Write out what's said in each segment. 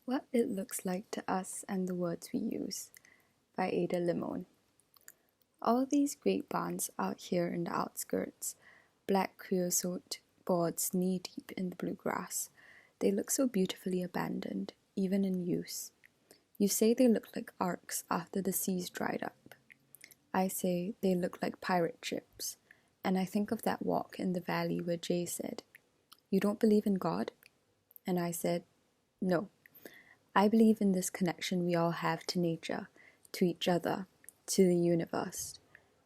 What It Looks Like to Us and the Words We Use by Ada Limon. All these great barns out here in the outskirts, black creosote boards knee-deep in the blue grass. They look so beautifully abandoned, even in use. You say they look like arks after the seas dried up. I say they look like pirate ships, and I think of that walk in the valley where Jay said, "You don't believe in God?" And I said, "No. I believe in this connection we all have to nature, to each other, to the universe."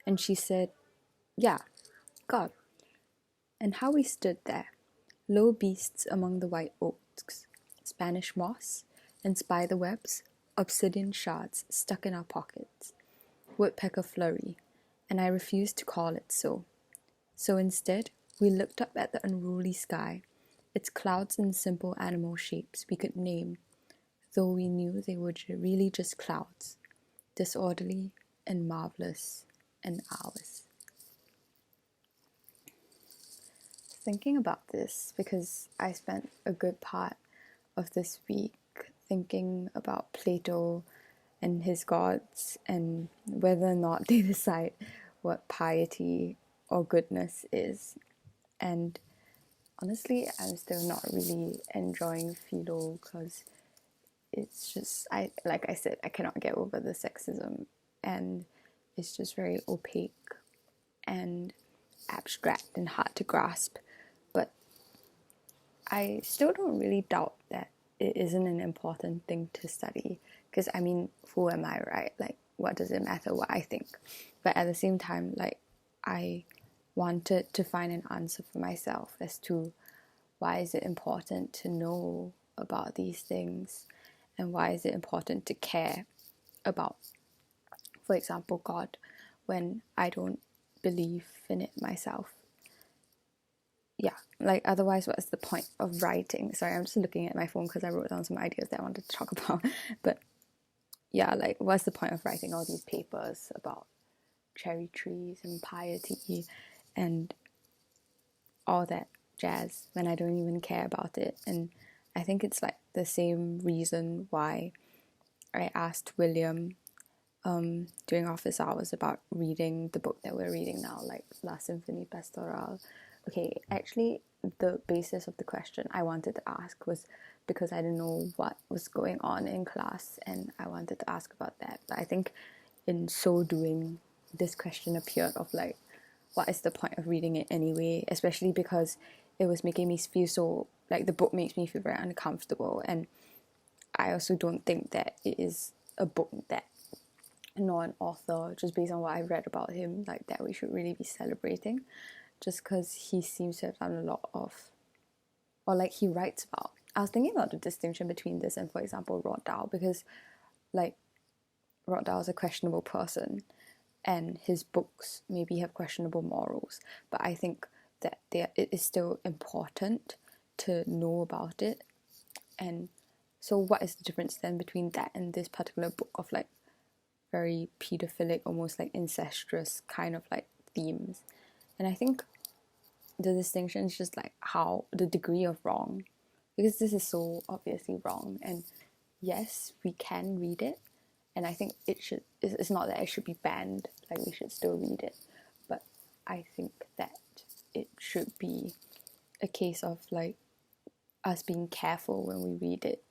And she said, "Yeah, God." And how we stood there, low beasts among the white oaks, Spanish moss, and spider webs, obsidian shards stuck in our pockets, woodpecker flurry, and I refused to call it so. So instead, we looked up at the unruly sky, its clouds in simple animal shapes we could name, though we knew they were really just clouds, disorderly and marvelous and ours. Thinking about this because I spent a good part of this week thinking about Plato and his gods and whether or not they decide what piety or goodness is. And honestly, I'm still not really enjoying Philo because it's just, like I said, I cannot get over the sexism, and it's just very opaque and abstract and hard to grasp. But I still don't really doubt that it isn't an important thing to study, because I mean, who am I, right? Like, what does it matter what I think? But at the same time, like, I wanted to find an answer for myself as to why is it important to know about these things, and why is it important to care about, for example, God, when I don't believe in it myself. Yeah, like, otherwise what's the point of writing? Sorry, I'm just looking at my phone because I wrote down some ideas that I wanted to talk about. But yeah, like, what's the point of writing all these papers about cherry trees and piety and all that jazz when I don't even care about it? And I think it's like the same reason why I asked William during office hours about reading the book that we're reading now, like La Symphonie Pastorale. Okay, actually, the basis of the question I wanted to ask was because I didn't know what was going on in class, and I wanted to ask about that. But I think in so doing, this question appeared of like, what is the point of reading it anyway? Especially because it was making me feel so, like, the book makes me feel very uncomfortable, and I also don't think that it is a book that, nor an author, just based on what I read about him, like, that we should really be celebrating, just because he seems to have done a lot of, or like he writes about. I was thinking about the distinction between this and, for example, Roald Dahl, because like Roald Dahl is a questionable person, and his books maybe have questionable morals, but I think that it is still important to know about it. And so what is the difference then between that and this particular book of like very pedophilic, almost like incestuous kind of like themes? And I think the distinction is just like how the degree of wrong, because this is so obviously wrong. And yes, we can read it, and I think it should, it's not that it should be banned, like we should still read it, but I think that it should be a case of like us being careful when we read it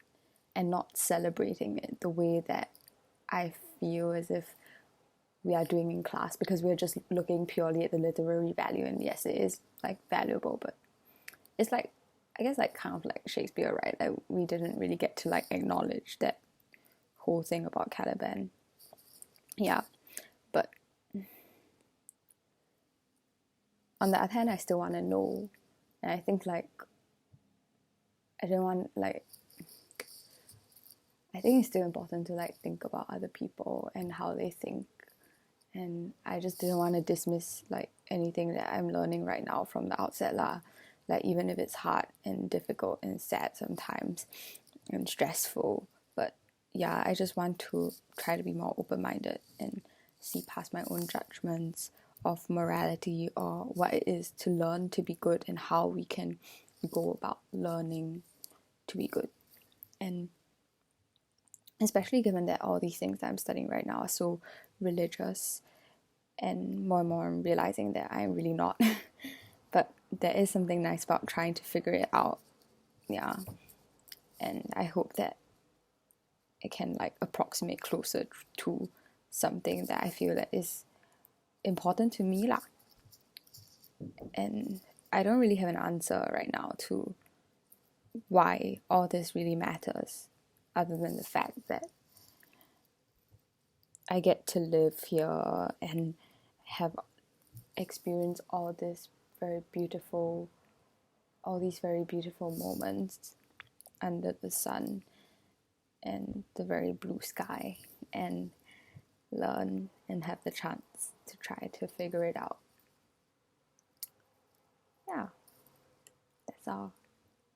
and not celebrating it the way that I feel as if we are doing in class, because we're just looking purely at the literary value. And yes, it is like valuable, but it's like, I guess, like kind of like Shakespeare, right? Like, we didn't really get to like acknowledge that whole thing about Caliban. Yeah, but on the other hand, I still want to know, and I think like I don't want like, I think it's still important to like think about other people and how they think. And I just didn't want to dismiss like anything that I'm learning right now from the outset lah. Like, even if it's hard and difficult and sad sometimes and stressful. But yeah, I just want to try to be more open-minded and see past my own judgments of morality or what it is to learn to be good, and how we can go about learning to be good. And especially given that all these things that I'm studying right now are so religious, and more I'm realizing that I'm really not. But there is something nice about trying to figure it out. Yeah. And I hope that it can like approximate closer to something that I feel that is important to me lah. And I don't really have an answer right now to why all this really matters, other than the fact that I get to live here and have experienced all these very beautiful moments under the sun and the very blue sky, and learn and have the chance to try to figure it out. Yeah, that's all.